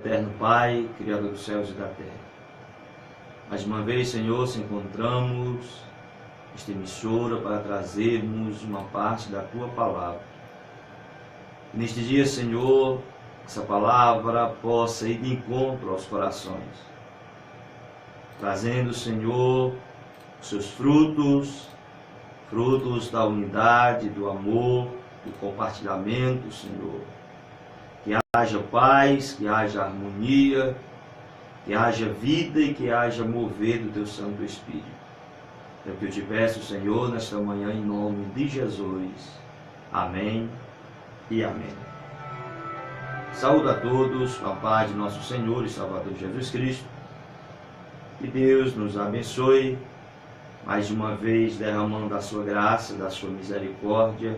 eterno Pai, Criador dos céus e da terra. Mais uma vez, Senhor, se encontramos nesta emissora para trazermos uma parte da Tua Palavra. Neste dia, Senhor, essa palavra possa ir de encontro aos corações, trazendo, Senhor, os seus frutos da unidade, do amor, do compartilhamento, Senhor. Que haja paz, que haja harmonia, que haja vida e que haja mover do Teu Santo Espírito. É o que eu te peço, Senhor, nesta manhã, em nome de Jesus. Amém e amém. Saúdo a todos com a paz de nosso Senhor e Salvador Jesus Cristo. Que Deus nos abençoe, mais uma vez derramando a sua graça, da sua misericórdia,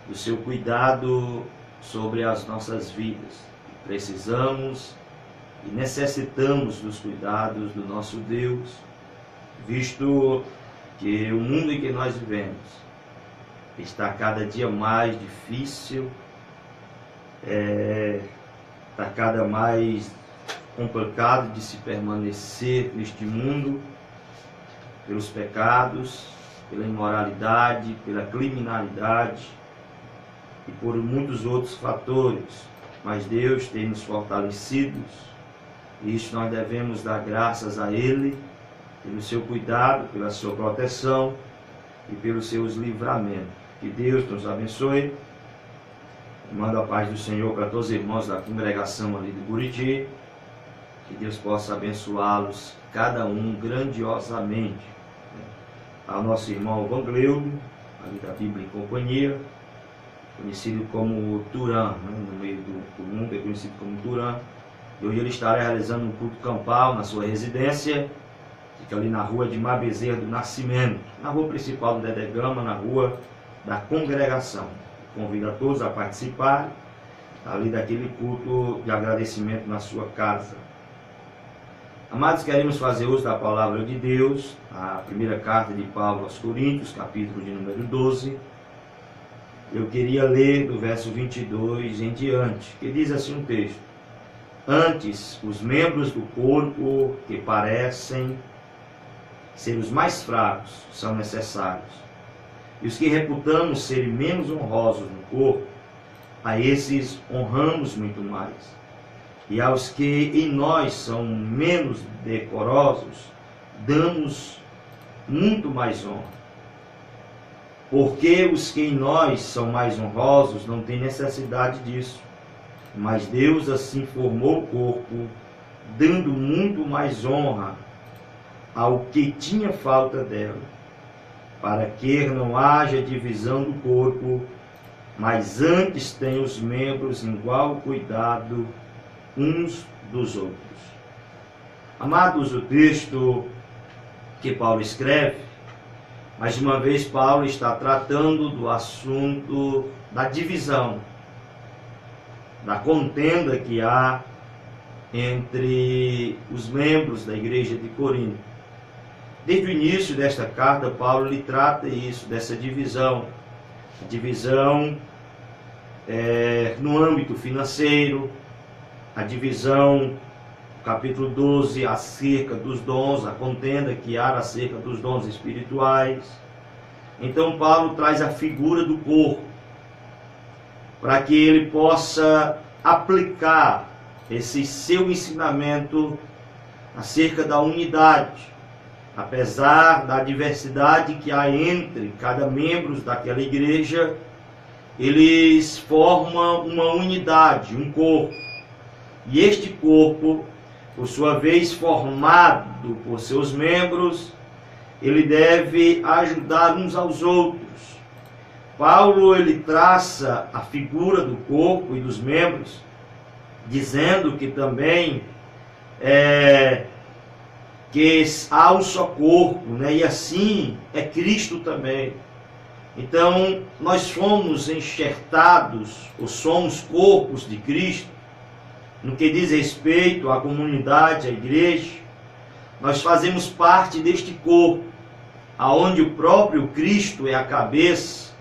do seu cuidado sobre as nossas vidas. Precisamos e necessitamos dos cuidados do nosso Deus, visto que o mundo em que nós vivemos está cada dia mais difícil, está cada mais complicado de se permanecer neste mundo, pelos pecados, pela imoralidade, pela criminalidade e por muitos outros fatores. Mas Deus tem nos fortalecido, e isso nós devemos dar graças a Ele, pelo seu cuidado, pela sua proteção e pelos seus livramentos. Que Deus nos abençoe. Manda a paz do Senhor para todos os irmãos da congregação ali de Buriti. Que Deus possa abençoá-los, cada um grandiosamente. Ao nosso irmão Vangleudo, ali da Bíblia em Companhia, conhecido como Turan, no meio do mundo é conhecido como Turan. E hoje ele estará realizando um culto campal na sua residência, fica ali na rua de Mabezerra do Nascimento, na rua principal do Dedé Gama, na rua da congregação. Convido a todos a participar ali daquele culto de agradecimento na sua casa. Amados, queremos fazer uso da palavra de Deus, a primeira carta de Paulo aos Coríntios, capítulo de número 12. Eu queria ler do verso 22 em diante, que diz assim um texto: Antes, os membros do corpo que parecem ser os mais fracos são necessários, e os que reputamos serem menos honrosos no corpo, a esses honramos muito mais. E aos que em nós são menos decorosos, damos muito mais honra. Porque os que em nós são mais honrosos não têm necessidade disso. Mas Deus assim formou o corpo, dando muito mais honra ao que tinha falta dela, para que não haja divisão do corpo, mas antes tenham os membros igual cuidado uns dos outros. Amados, o texto que Paulo escreve, mais uma vez Paulo está tratando do assunto da divisão, da contenda que há entre os membros da igreja de Corinto. Desde o início desta carta, Paulo lhe trata isso, dessa divisão. A divisão no âmbito financeiro, a divisão, capítulo 12, acerca dos dons, a contenda que há acerca dos dons espirituais. Então Paulo traz a figura do corpo, para que ele possa aplicar esse seu ensinamento acerca da unidade. Apesar da diversidade que há entre cada membro daquela igreja, eles formam uma unidade, um corpo. E este corpo, por sua vez formado por seus membros, ele deve ajudar uns aos outros. Paulo ele traça a figura do corpo e dos membros, dizendo que também que há um só corpo, e assim é Cristo também. Então nós fomos enxertados, ou somos corpos de Cristo, no que diz respeito à comunidade, à igreja. Nós fazemos parte deste corpo, aonde o próprio Cristo é a cabeça,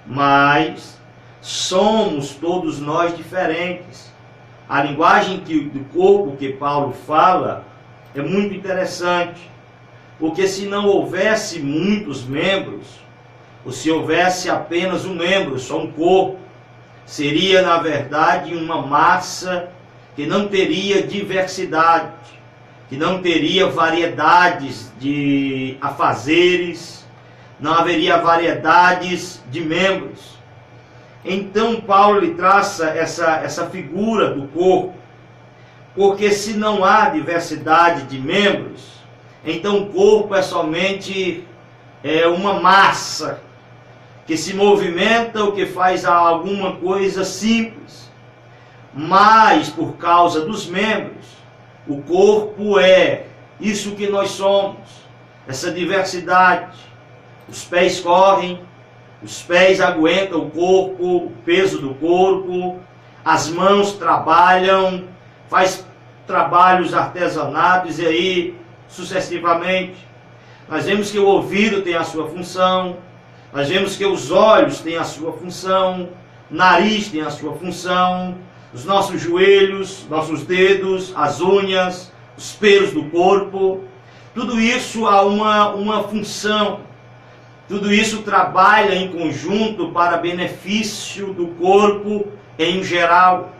mas somos todos nós diferentes. a linguagem do corpo que Paulo fala é muito interessante, porque se não houvesse muitos membros, ou se houvesse apenas um membro, só um corpo, seria na verdade uma massa que não teria diversidade, que não teria variedades de afazeres, não haveria variedades de membros. Então Paulo lhe traça essa figura do corpo, porque se não há diversidade de membros, então o corpo é somente uma massa que se movimenta ou que faz alguma coisa simples. Mas por causa dos membros, o corpo é isso que nós somos, essa diversidade. Os pés correm, os pés aguentam o corpo, o peso do corpo, as mãos trabalham, faz trabalhos artesanados e aí sucessivamente. Nós vemos que o ouvido tem a sua função, nós vemos que os olhos têm a sua função, o nariz tem a sua função, os nossos joelhos, nossos dedos, as unhas, os pelos do corpo, tudo isso há uma função. Tudo isso trabalha em conjunto para benefício do corpo em geral.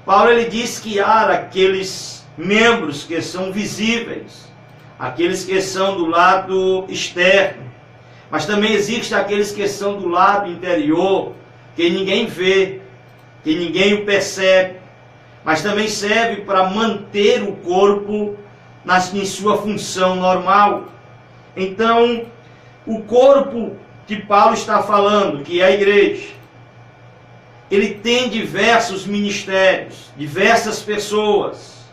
Paulo ele diz que há aqueles membros que são visíveis, aqueles que são do lado externo, mas também existem aqueles que são do lado interior, que ninguém vê, que ninguém o percebe, mas também serve para manter o corpo em sua função normal. Então, o corpo que Paulo está falando, que é a igreja, ele tem diversos ministérios, diversas pessoas,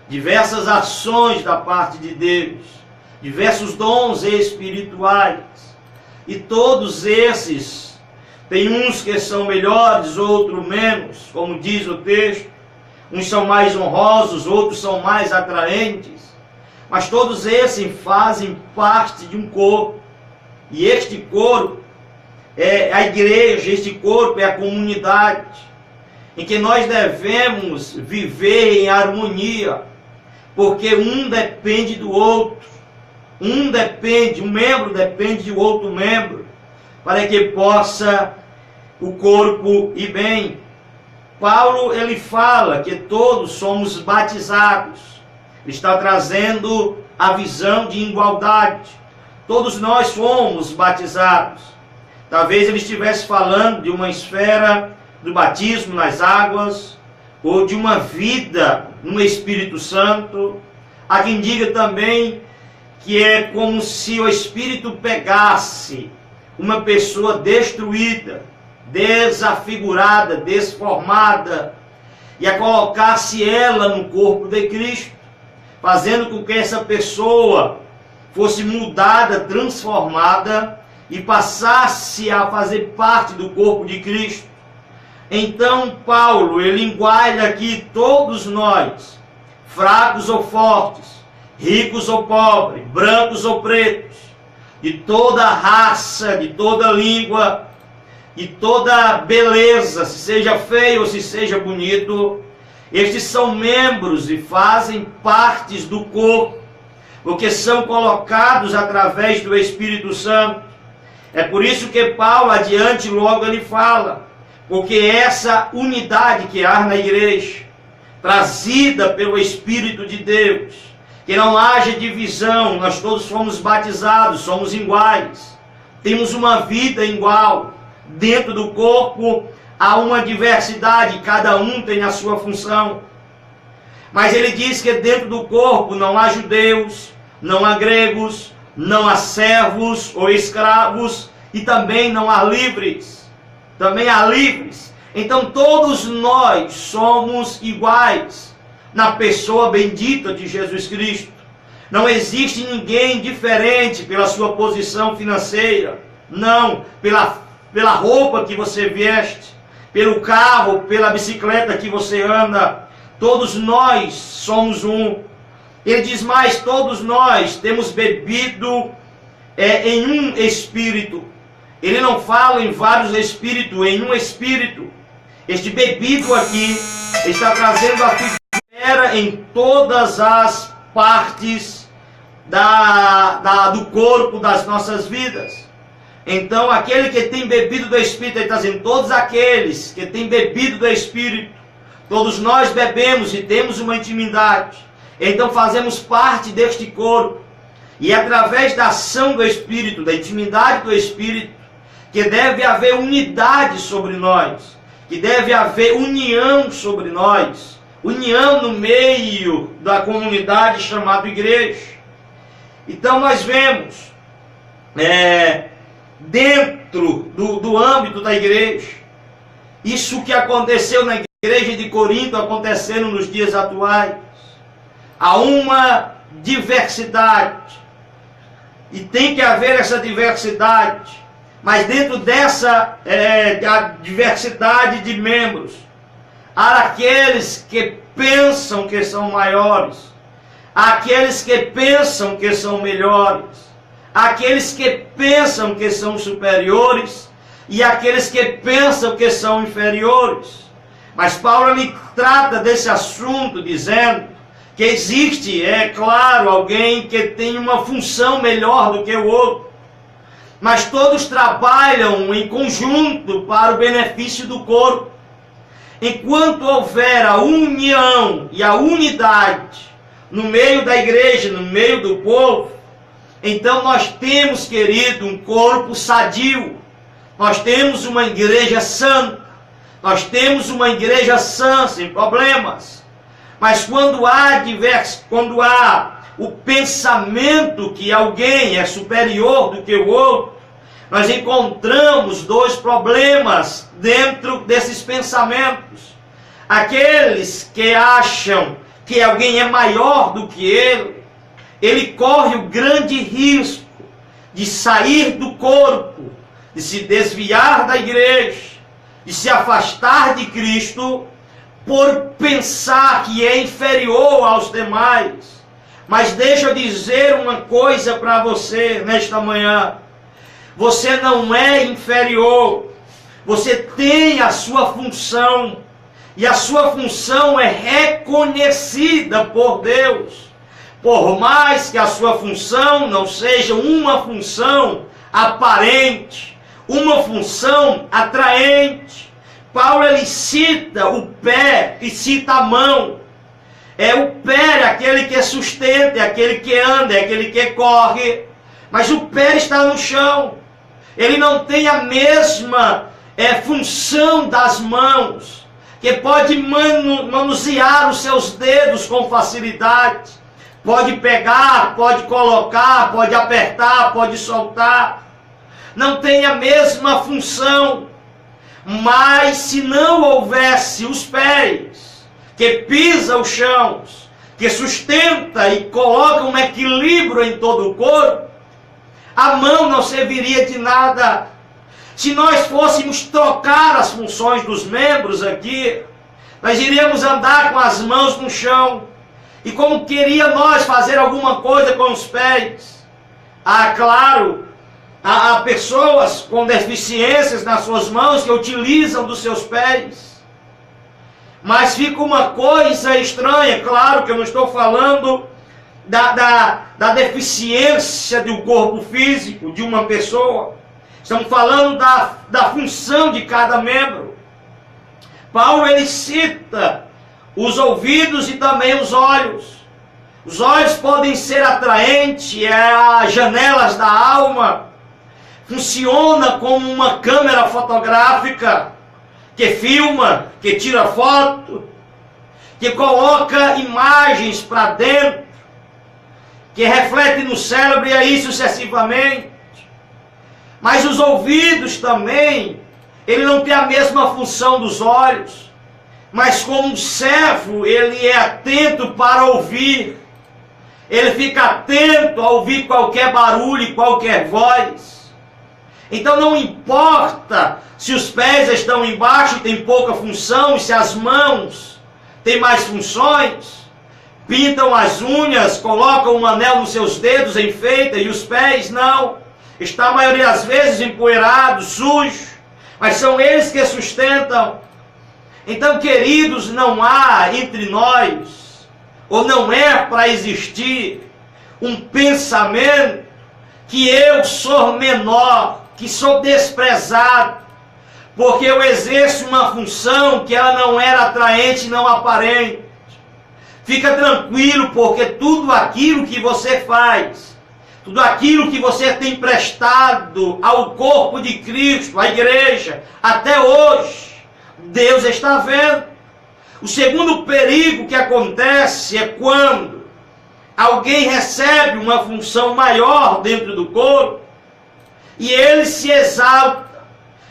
diversas ações da parte de Deus, diversos dons espirituais. E todos esses, tem uns que são melhores, outros menos, como diz o texto. Uns são mais honrosos, outros são mais atraentes. Mas todos esses fazem parte de um corpo. E este corpo é a igreja, este corpo é a comunidade, em que nós devemos viver em harmonia, porque um depende do outro, um membro depende de outro membro, para que possa o corpo ir bem. Paulo ele fala que todos somos batizados, está trazendo a visão de igualdade. Todos nós fomos batizados. Talvez ele estivesse falando de uma esfera do batismo nas águas, ou de uma vida no Espírito Santo. Há quem diga também que é como se o Espírito pegasse uma pessoa destruída, desafigurada, desformada, e a colocasse ela no corpo de Cristo, fazendo com que essa pessoa fosse mudada, transformada e passasse a fazer parte do corpo de Cristo. Então Paulo, ele enguarda aqui todos nós, fracos ou fortes, ricos ou pobres, brancos ou pretos, de toda raça, de toda língua, de toda beleza, se seja feio ou se seja bonito. Estes são membros e fazem partes do corpo, porque são colocados através do Espírito Santo. É por isso que Paulo, adiante, logo ele fala, porque essa unidade que há na igreja, trazida pelo Espírito de Deus, que não haja divisão, nós todos fomos batizados, somos iguais, temos uma vida igual, dentro do corpo há uma diversidade, cada um tem a sua função. Mas ele diz que dentro do corpo não há judeus, não há gregos, não há servos ou escravos, e também não há livres. Também há livres. Então todos nós somos iguais na pessoa bendita de Jesus Cristo. Não existe ninguém diferente pela sua posição financeira. Não, pela roupa que você veste, pelo carro, pela bicicleta que você anda. Todos nós somos um. Ele diz mais, todos nós temos bebido em um espírito. Ele não fala em vários espíritos, em um espírito. Este bebido aqui está trazendo a figura em todas as partes do corpo das nossas vidas. Então, aquele que tem bebido do Espírito, ele está dizendo, todos aqueles que têm bebido do Espírito, todos nós bebemos e temos uma intimidade. Então, fazemos parte deste corpo. E é através da ação do Espírito, da intimidade do Espírito, que deve haver unidade sobre nós, que deve haver união sobre nós, união no meio da comunidade chamada igreja. Então, nós vemos, dentro do âmbito da igreja, isso que aconteceu na igreja de Corinto, acontecendo nos dias atuais. Há uma diversidade, e tem que haver essa diversidade, mas dentro dessa diversidade de membros, há aqueles que pensam que são maiores, há aqueles que pensam que são melhores, aqueles que pensam que são superiores e aqueles que pensam que são inferiores. Mas Paulo ele trata desse assunto dizendo que existe, é claro, alguém que tem uma função melhor do que o outro, mas todos trabalham em conjunto para o benefício do corpo. Enquanto houver a união e a unidade no meio da igreja, no meio do povo, então nós temos, querido, um corpo sadio, nós temos uma igreja santa, nós temos uma igreja sã, sem problemas. Mas quando há o pensamento que alguém é superior do que o outro, nós encontramos dois problemas dentro desses pensamentos. Aqueles que acham que alguém é maior do que ele corre o grande risco de sair do corpo, de se desviar da igreja, de se afastar de Cristo, por pensar que é inferior aos demais. Mas deixa eu dizer uma coisa para você nesta manhã. Você não é inferior. Você tem a sua função. E a sua função é reconhecida por Deus. Por mais que a sua função não seja uma função aparente, uma função atraente. Paulo ele cita o pé e cita a mão. O pé é aquele que sustenta, é aquele que anda, é aquele que corre. Mas o pé está no chão. Ele não tem a mesma função das mãos, que pode manusear os seus dedos com facilidade. Pode pegar, pode colocar, pode apertar, pode soltar. Não tem a mesma função. Mas se não houvesse os pés, que pisa os chãos, que sustenta e coloca um equilíbrio em todo o corpo, a mão não serviria de nada. Se nós fôssemos trocar as funções dos membros aqui, nós iríamos andar com as mãos no chão. E como queria nós fazer alguma coisa com os pés? Claro, há pessoas com deficiências nas suas mãos que utilizam dos seus pés. Mas fica uma coisa estranha. Claro que eu não estou falando da deficiência do corpo físico de uma pessoa. Estamos falando da função de cada membro. Paulo ele cita os ouvidos e também os olhos. Os olhos podem ser atraentes, as janelas da alma. Funciona como uma câmera fotográfica que filma, que tira foto, que coloca imagens para dentro, que reflete no cérebro e aí sucessivamente. Mas os ouvidos também, ele não tem a mesma função dos olhos, mas como um servo, ele é atento para ouvir. Ele fica atento a ouvir qualquer barulho, qualquer voz. Então não importa se os pés estão embaixo e tem pouca função, e se as mãos têm mais funções. Pintam as unhas, colocam um anel nos seus dedos, enfeita, e os pés não. Está a maioria das vezes empoeirado, sujo, mas são eles que sustentam. Então, queridos, não há entre nós, ou não é para existir, um pensamento que eu sou menor, que sou desprezado, porque eu exerço uma função que ela não era atraente, não aparente. Fica tranquilo, porque tudo aquilo que você faz, tudo aquilo que você tem prestado ao corpo de Cristo, à igreja, até hoje, Deus está vendo. O segundo perigo que acontece é quando alguém recebe uma função maior dentro do corpo e ele se exalta,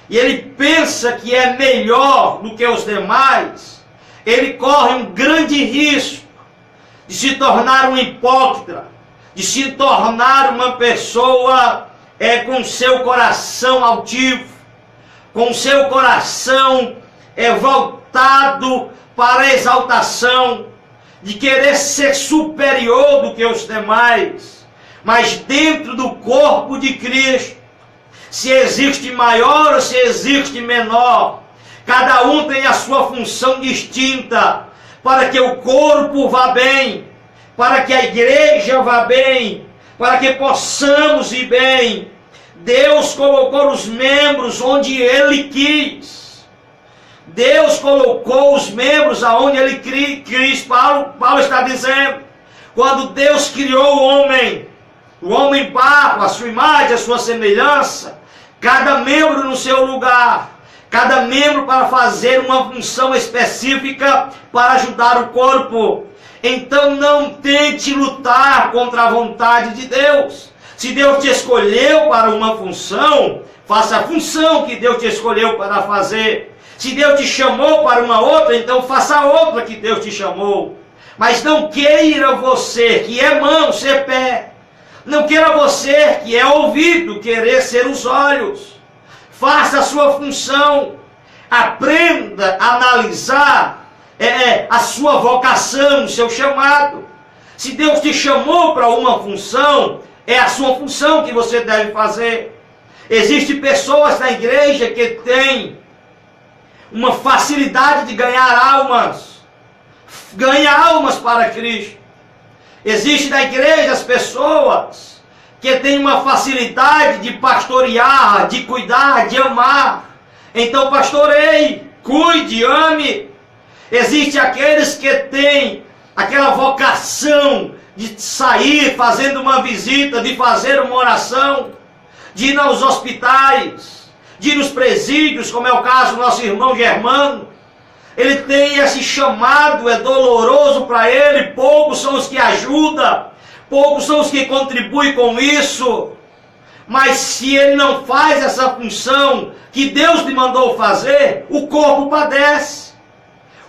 e ele pensa que é melhor do que os demais. Ele corre um grande risco de se tornar um hipócrita, de se tornar uma pessoa com seu coração altivo, com seu coração voltado para a exaltação, de querer ser superior do que os demais. Mas dentro do corpo de Cristo, se existe maior ou se existe menor, cada um tem a sua função distinta, para que o corpo vá bem, para que a igreja vá bem, para que possamos ir bem. Deus colocou os membros onde Ele quis. Deus colocou os membros aonde Ele quis. Paulo está dizendo, quando Deus criou o homem barro, a sua imagem, a sua semelhança, cada membro no seu lugar, cada membro para fazer uma função específica para ajudar o corpo. Então não tente lutar contra a vontade de Deus. Se Deus te escolheu para uma função, faça a função que Deus te escolheu para fazer. Se Deus te chamou para uma outra, então faça a outra que Deus te chamou. Mas não queira você, que é mão, ser pé. Não queira você, que é ouvido, querer ser os olhos. Faça a sua função. Aprenda a analisar a sua vocação, o seu chamado. Se Deus te chamou para uma função, é a sua função que você deve fazer. Existem pessoas na igreja que têm uma facilidade de ganhar almas. Ganha almas para Cristo. Existem na igreja as pessoas que têm uma facilidade de pastorear, de cuidar, de amar. Então pastoreie, cuide, ame. Existem aqueles que têm aquela vocação de sair fazendo uma visita, de fazer uma oração, de ir aos hospitais, de ir nos presídios, como é o caso do nosso irmão Germano. Ele tem esse chamado, é doloroso para ele, poucos são os que ajudam, poucos são os que contribuem com isso. Mas se ele não faz essa função que Deus lhe mandou fazer, o corpo padece.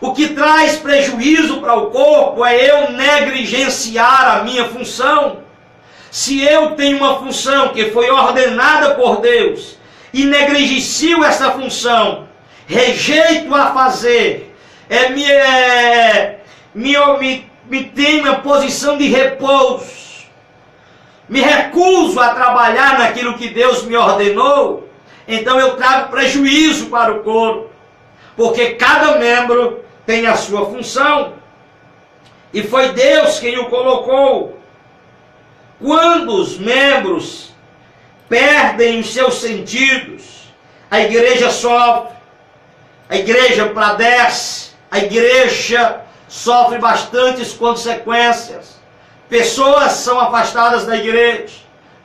O que traz prejuízo para o corpo é eu negligenciar a minha função. Se eu tenho uma função que foi ordenada por Deus e negligencio essa função, rejeito a fazer, me tenho uma posição de repouso, me recuso a trabalhar naquilo que Deus me ordenou, então eu trago prejuízo para o corpo, porque cada membro tem a sua função, e foi Deus quem o colocou. Quando os membros perdem os seus sentidos, a igreja sofre, a igreja padece, a igreja sofre bastantes consequências. Pessoas são afastadas da igreja,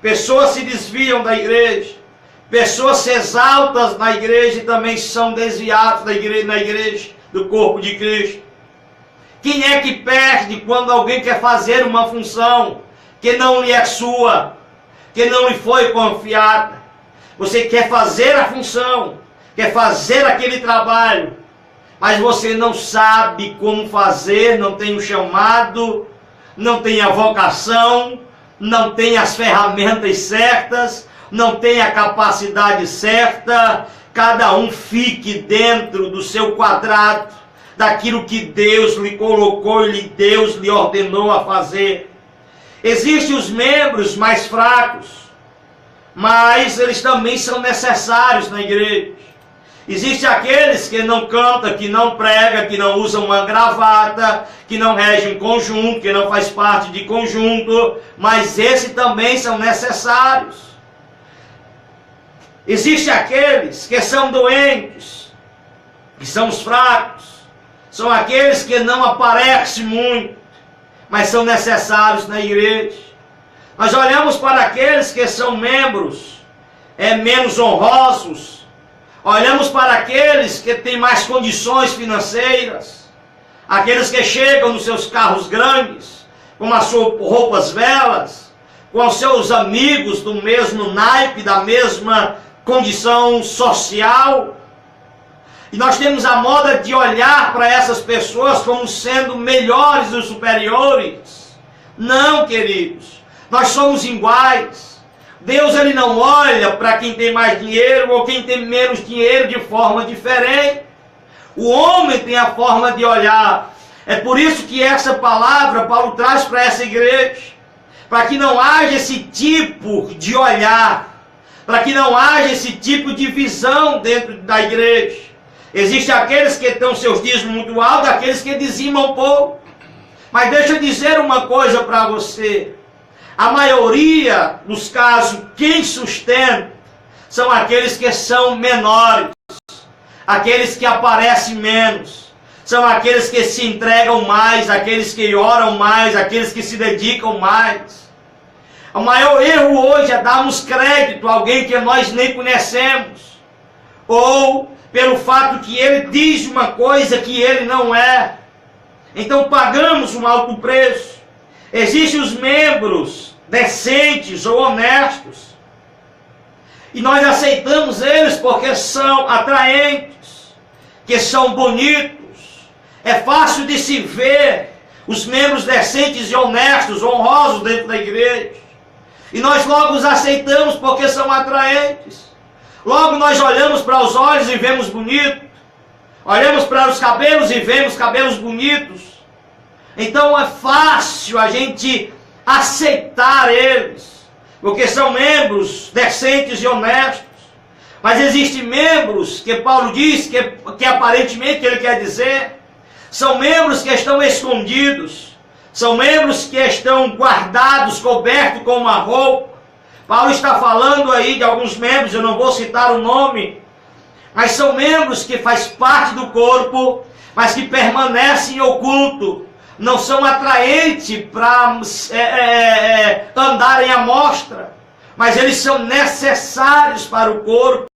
pessoas se desviam da igreja, pessoas se exaltam na igreja e também são desviadas da igreja, na igreja do corpo de Cristo. Quem é que perde quando alguém quer fazer uma função que não lhe é sua, que não lhe foi confiada? Você quer fazer a função, quer fazer aquele trabalho, mas você não sabe como fazer, não tem o chamado, não tem a vocação, não tem as ferramentas certas, não tem a capacidade certa. Cada um fique dentro do seu quadrado, daquilo que Deus lhe colocou e Deus lhe ordenou a fazer. Existem os membros mais fracos, mas eles também são necessários na igreja. Existem aqueles que não cantam, que não pregam, que não usam uma gravata, que não regem conjunto, que não faz parte de conjunto, mas esses também são necessários. Existem aqueles que são doentes, que são os fracos, são aqueles que não aparecem muito, mas são necessários na igreja. Nós olhamos para aqueles que são membros menos honrosos, olhamos para aqueles que têm mais condições financeiras, aqueles que chegam nos seus carros grandes, com as suas roupas belas, com os seus amigos do mesmo naipe, da mesma condição social. E nós temos a moda de olhar para essas pessoas como sendo melhores ou superiores. Não, queridos, nós somos iguais. Deus, ele não olha para quem tem mais dinheiro ou quem tem menos dinheiro de forma diferente. O homem tem a forma de olhar. É por isso que essa palavra Paulo traz para essa igreja, para que não haja esse tipo de olhar, para que não haja esse tipo de visão dentro da igreja. Existem aqueles que têm seus dízimos muito altos, aqueles que dizimam pouco. Mas deixa eu dizer uma coisa para você. A maioria dos casos, quem sustenta são aqueles que são menores, aqueles que aparecem menos, são aqueles que se entregam mais, aqueles que oram mais, aqueles que se dedicam mais. O maior erro hoje é darmos crédito a alguém que nós nem conhecemos, ou pelo fato que ele diz uma coisa que ele não é. Então pagamos um alto preço. Existem os membros decentes ou honestos, e nós aceitamos eles porque são atraentes, que são bonitos. É fácil de se ver os membros decentes e honestos, honrosos dentro da igreja, e nós logo os aceitamos porque são atraentes. Logo nós olhamos para os olhos e vemos bonito, olhamos para os cabelos e vemos cabelos bonitos. Então é fácil a gente aceitar eles, porque são membros decentes e honestos. Mas existem membros que Paulo diz que aparentemente ele quer dizer, são membros que estão escondidos, são membros que estão guardados, cobertos com uma roupa. Paulo está falando aí de alguns membros, eu não vou citar o nome, mas são membros que fazem parte do corpo, mas que permanecem ocultos. Não são atraentes para andarem à mostra, mas eles são necessários para o corpo.